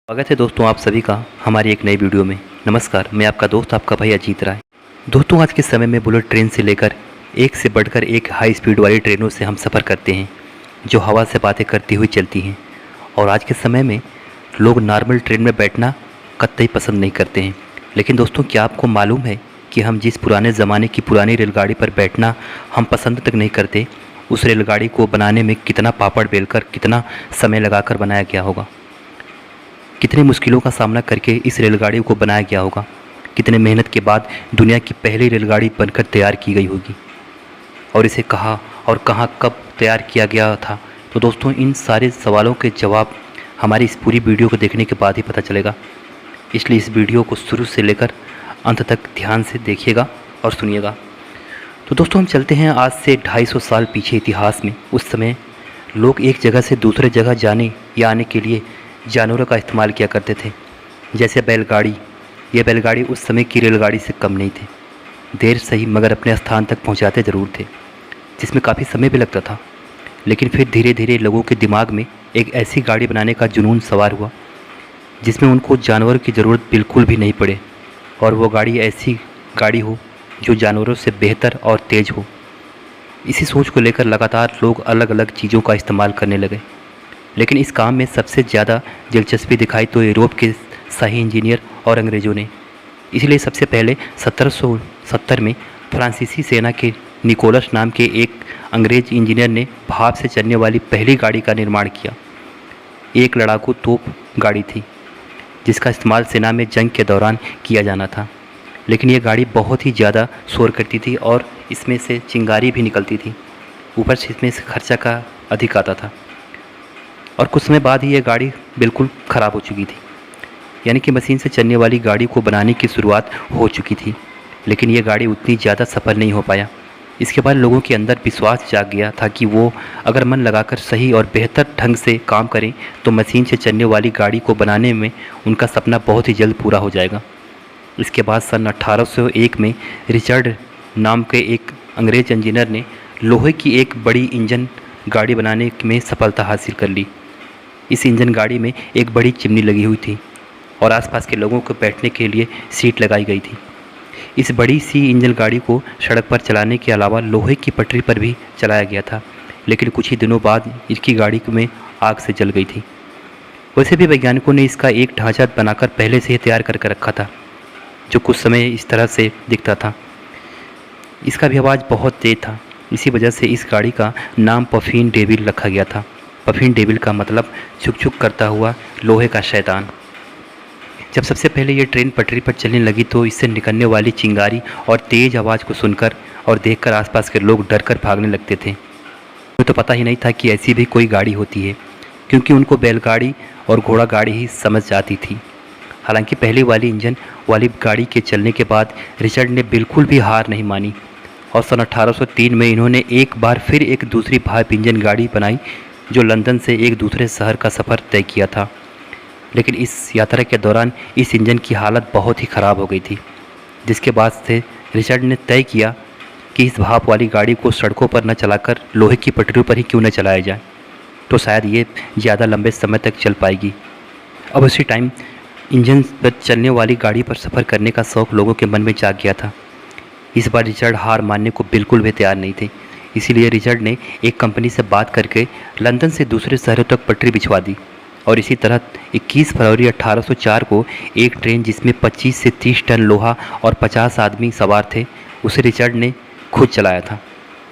स्वागत है दोस्तों आप सभी का हमारी एक नई वीडियो में। नमस्कार, मैं आपका दोस्त आपका भाई अजीत राय। दोस्तों आज के समय में बुलेट ट्रेन से लेकर एक से बढ़कर एक हाई स्पीड वाली ट्रेनों से हम सफ़र करते हैं जो हवा से बातें करती हुई चलती हैं। और आज के समय में लोग नॉर्मल ट्रेन में बैठना कतई पसंद नहीं करते हैं। लेकिन दोस्तों क्या आपको मालूम है कि हम जिस पुराने ज़माने की पुरानी रेलगाड़ी पर बैठना हम पसंद तक नहीं करते, उस रेलगाड़ी को बनाने में कितना पापड़ बेलकर कितना समय लगाकर बनाया गया होगा, कितनी मुश्किलों का सामना करके इस रेलगाड़ी को बनाया गया होगा, कितने मेहनत के बाद दुनिया की पहली रेलगाड़ी बनकर तैयार की गई होगी और इसे कहाँ और कहाँ कब तैयार किया गया था। तो दोस्तों इन सारे सवालों के जवाब हमारी इस पूरी वीडियो को देखने के बाद ही पता चलेगा, इसलिए इस वीडियो को शुरू से लेकर अंत तक ध्यान से देखिएगा और सुनिएगा। तो दोस्तों हम चलते हैं आज से 250 साल पीछे इतिहास में। उस समय लोग एक जगह से दूसरे जगह जाने या आने के लिए जानवरों का इस्तेमाल किया करते थे, जैसे बैलगाड़ी। ये बैलगाड़ी उस समय की रेलगाड़ी से कम नहीं थे, देर सही मगर अपने स्थान तक पहुंचाते ज़रूर थे, जिसमें काफ़ी समय भी लगता था। लेकिन फिर धीरे धीरे लोगों के दिमाग में एक ऐसी गाड़ी बनाने का जुनून सवार हुआ जिसमें उनको जानवरों की ज़रूरत बिल्कुल भी नहीं पड़े और वो गाड़ी ऐसी गाड़ी हो जो जानवरों से बेहतर और तेज़ हो। इसी सोच को लेकर लगातार लोग अलग अलग चीज़ों का इस्तेमाल करने लगे। लेकिन इस काम में सबसे ज़्यादा दिलचस्पी दिखाई तो यूरोप के शाही इंजीनियर और अंग्रेज़ों ने। इसलिए सबसे पहले 1770 में फ्रांसीसी सेना के निकोलस नाम के एक अंग्रेज इंजीनियर ने भाप से चलने वाली पहली गाड़ी का निर्माण किया। एक लड़ाकू तोप गाड़ी थी जिसका इस्तेमाल सेना में जंग के दौरान किया जाना था। लेकिन यह गाड़ी बहुत ही ज़्यादा शोर करती थी और इसमें से चिंगारी भी निकलती थी। ऊपर से इसमें से खर्चा का अधिक आता था और कुछ समय बाद ही यह गाड़ी बिल्कुल ख़राब हो चुकी थी। यानी कि मशीन से चलने वाली गाड़ी को बनाने की शुरुआत हो चुकी थी, लेकिन यह गाड़ी उतनी ज़्यादा सफल नहीं हो पाया। इसके बाद लोगों के अंदर विश्वास जाग गया था कि वो अगर मन लगाकर सही और बेहतर ढंग से काम करें तो मशीन से चलने वाली गाड़ी को बनाने में उनका सपना बहुत ही जल्द पूरा हो जाएगा। इसके बाद सन 1801 में रिचर्ड नाम के एक अंग्रेज इंजीनियर ने लोहे की एक बड़ी इंजन गाड़ी बनाने में सफलता हासिल कर ली। इस इंजन गाड़ी में एक बड़ी चिमनी लगी हुई थी और आसपास के लोगों को बैठने के लिए सीट लगाई गई थी। इस बड़ी सी इंजन गाड़ी को सड़क पर चलाने के अलावा लोहे की पटरी पर भी चलाया गया था, लेकिन कुछ ही दिनों बाद इसकी गाड़ी में आग से जल गई थी। वैसे भी वैज्ञानिकों ने इसका एक ढांचा बनाकर पहले से ही तैयार करके रखा था जो कुछ समय इस तरह से दिखता था। इसका भी आवाज़ बहुत तेज़ था, इसी वजह से इस गाड़ी का नाम पफिन डेविल रखा गया था। पफिन डेविल का मतलब छुक छुक करता हुआ लोहे का शैतान। जब सबसे पहले ये ट्रेन पटरी पर चलने लगी तो इससे निकलने वाली चिंगारी और तेज़ आवाज़ को सुनकर और देखकर आसपास के लोग डरकर भागने लगते थे। उन्हें तो पता ही नहीं था कि ऐसी भी कोई गाड़ी होती है, क्योंकि उनको बैलगाड़ी और घोड़ा गाड़ी ही समझ आती थी। हालांकि पहली वाली इंजन वाली गाड़ी के चलने के बाद रिचर्ड ने बिल्कुल भी हार नहीं मानी और सन 1803 में इन्होंने एक बार फिर एक दूसरी भाप इंजन गाड़ी बनाई जो लंदन से एक दूसरे शहर का सफ़र तय किया था। लेकिन इस यात्रा के दौरान इस इंजन की हालत बहुत ही ख़राब हो गई थी, जिसके बाद से रिचर्ड ने तय किया कि इस भाप वाली गाड़ी को सड़कों पर न चलाकर लोहे की पटरियों पर ही क्यों न चलाया जाए, तो शायद ये ज़्यादा लंबे समय तक चल पाएगी। अब उसी टाइम इंजन पर चलने वाली गाड़ी पर सफ़र करने का शौक़ लोगों के मन में जाग गया था। इस बार रिचर्ड हार मानने को बिल्कुल भी तैयार नहीं थे। इसीलिए रिचर्ड ने एक कंपनी से बात करके लंदन से दूसरे शहरों तक पटरी बिछवा दी और इसी तरह 21 फरवरी 1804 को एक ट्रेन जिसमें 25 से 30 टन लोहा और 50 आदमी सवार थे, उसे रिचर्ड ने खुद चलाया था।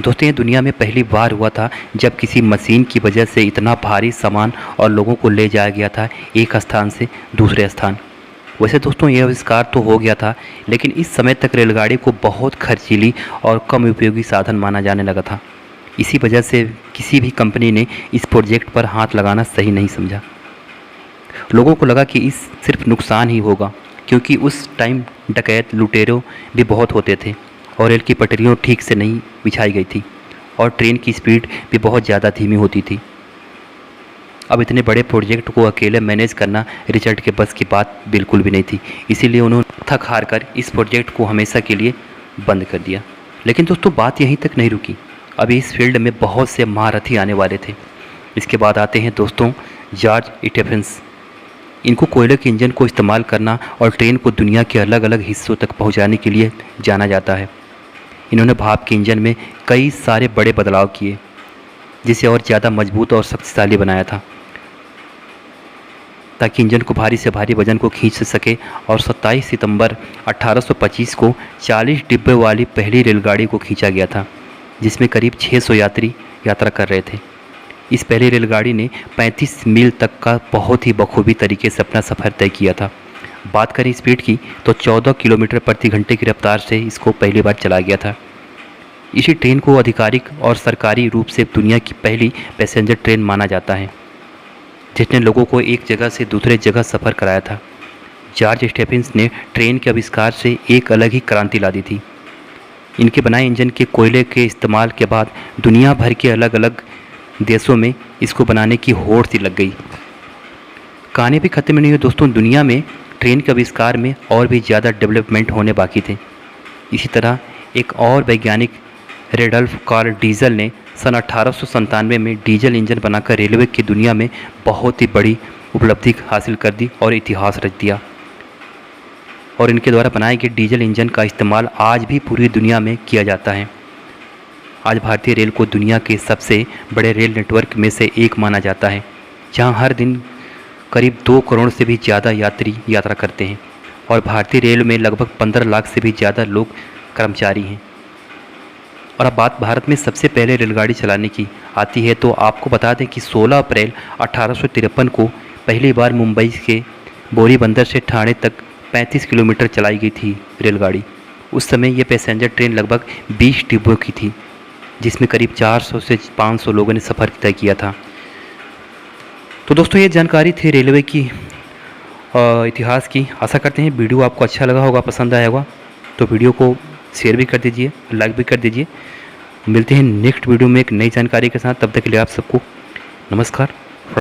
दोस्तों ये दुनिया में पहली बार हुआ था जब किसी मशीन की वजह से इतना भारी सामान और लोगों को ले जाया गया था एक स्थान से दूसरे स्थान। वैसे दोस्तों यह आविष्कार तो हो गया था, लेकिन इस समय तक रेलगाड़ी को बहुत खर्चीली और कम उपयोगी साधन माना जाने लगा था। इसी वजह से किसी भी कंपनी ने इस प्रोजेक्ट पर हाथ लगाना सही नहीं समझा। लोगों को लगा कि इस सिर्फ नुकसान ही होगा, क्योंकि उस टाइम डकैत लुटेरों भी बहुत होते थे और रेल की पटरियों ठीक से नहीं बिछाई गई थी और ट्रेन की स्पीड भी बहुत ज़्यादा धीमी होती थी। अब इतने बड़े प्रोजेक्ट को अकेले मैनेज करना रिचर्ड के बस की बात बिल्कुल भी नहीं थी। इसीलिए उन्होंने थक हार कर इस प्रोजेक्ट को हमेशा के लिए बंद कर दिया। लेकिन दोस्तों बात यहीं तक नहीं रुकी, अभी इस फील्ड में बहुत से महारथी आने वाले थे। इसके बाद आते हैं दोस्तों जॉर्ज स्टेफेंस। इनको कोयले के इंजन को इस्तेमाल करना और ट्रेन को दुनिया के अलग अलग हिस्सों तक पहुंचाने के लिए जाना जाता है। इन्होंने भाप के इंजन में कई सारे बड़े बदलाव किए, जिसे और ज़्यादा मजबूत और शक्तिशाली बनाया था, ताकि इंजन को भारी से भारी वजन को खींच सके। और 27 सितंबर 1825 को 40 डिब्बे वाली पहली रेलगाड़ी को खींचा गया था, जिसमें करीब 600 यात्री यात्रा कर रहे थे। इस पहली रेलगाड़ी ने 35 मील तक का बहुत ही बखूबी तरीके से अपना सफ़र तय किया था। बात करें स्पीड की तो 14 किलोमीटर प्रति घंटे की रफ्तार से इसको पहली बार चलाया गया था। इसी ट्रेन को आधिकारिक और सरकारी रूप से दुनिया की पहली पैसेंजर ट्रेन माना जाता है, जिसने लोगों को एक जगह से दूसरे जगह सफ़र कराया था। जॉर्ज स्टेफेंस ने ट्रेन के आविष्कार से एक अलग ही क्रांति ला दी थी। इनके बनाए इंजन के कोयले के इस्तेमाल के बाद दुनिया भर के अलग अलग देशों में इसको बनाने की होड़ सी लग गई। कहानी भी ख़त्म नहीं हुई दोस्तों, दुनिया में ट्रेन के आविष्कार में और भी ज़्यादा डेवलपमेंट होने बाकी थे। इसी तरह एक और वैज्ञानिक रेडल्फ कार्ल डीजल ने सन 1897 में डीजल इंजन बनाकर रेलवे की दुनिया में बहुत ही बड़ी उपलब्धि हासिल कर दी और इतिहास रच दिया। और इनके द्वारा बनाए गए डीजल इंजन का इस्तेमाल आज भी पूरी दुनिया में किया जाता है। आज भारतीय रेल को दुनिया के सबसे बड़े रेल नेटवर्क में से एक माना जाता है, जहां हर दिन करीब 2 करोड़ से भी ज़्यादा यात्री यात्रा करते हैं और भारतीय रेल में लगभग 15 लाख से भी ज़्यादा लोग कर्मचारी हैं। और अब बात भारत में सबसे पहले रेलगाड़ी चलाने की आती है, तो आपको बता दें कि 16 अप्रैल 1853 को पहली बार मुंबई के बोरी बंदर से ठाणे तक 35 किलोमीटर चलाई गई थी रेलगाड़ी। उस समय ये पैसेंजर ट्रेन लगभग 20 डिब्बों की थी, जिसमें करीब 400 से 500 लोगों ने सफ़र तय किया था। तो दोस्तों ये जानकारी थी रेलवे की इतिहास की। आशा करते हैं वीडियो आपको अच्छा लगा होगा, पसंद आया होगा। तो वीडियो को शेयर भी कर दीजिए, लाइक भी कर दीजिए। मिलते हैं नेक्स्ट वीडियो में एक नई जानकारी के साथ। तब तक के लिए आप सबको नमस्कार।